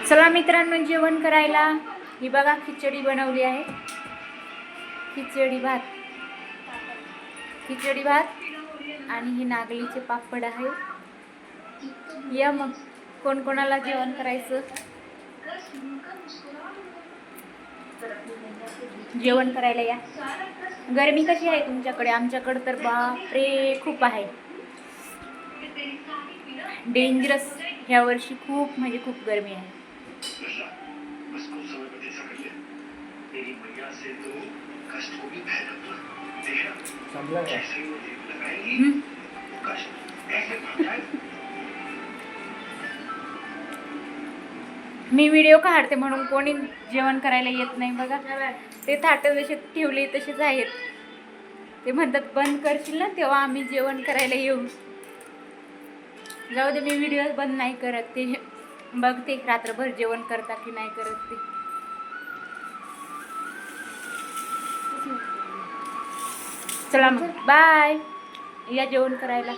चला मित्रांनो, जेवण करायला. ही बघा खिचडी बनवली आहे. खिचडी भात आणि ही नागलीचे पापड आहे. या मग कोण कोणाला जेवण करायचं, जेवण करायला या. गरमी कशी आहे तुमच्याकडे? आमच्याकडे तर बापरे खूप आहे, डेंजरस. ह्या वर्षी खूप म्हणजे खूप गरमी आहे. मी व्हिडिओ काढते म्हणून कोणी जेवण करायला येत नाही. बघा ते थाट जसे ठेवले तसेच आहेत. ते म्हणतात बंद करशील ना तेव्हा आम्ही जेवण करायला येऊ. जाऊ दे, मी व्हिडिओ बंद नाही करत. ते बघते रात्रभर जेवण करता की नाही करत ते. चला मग बाय, या जेवण करायला.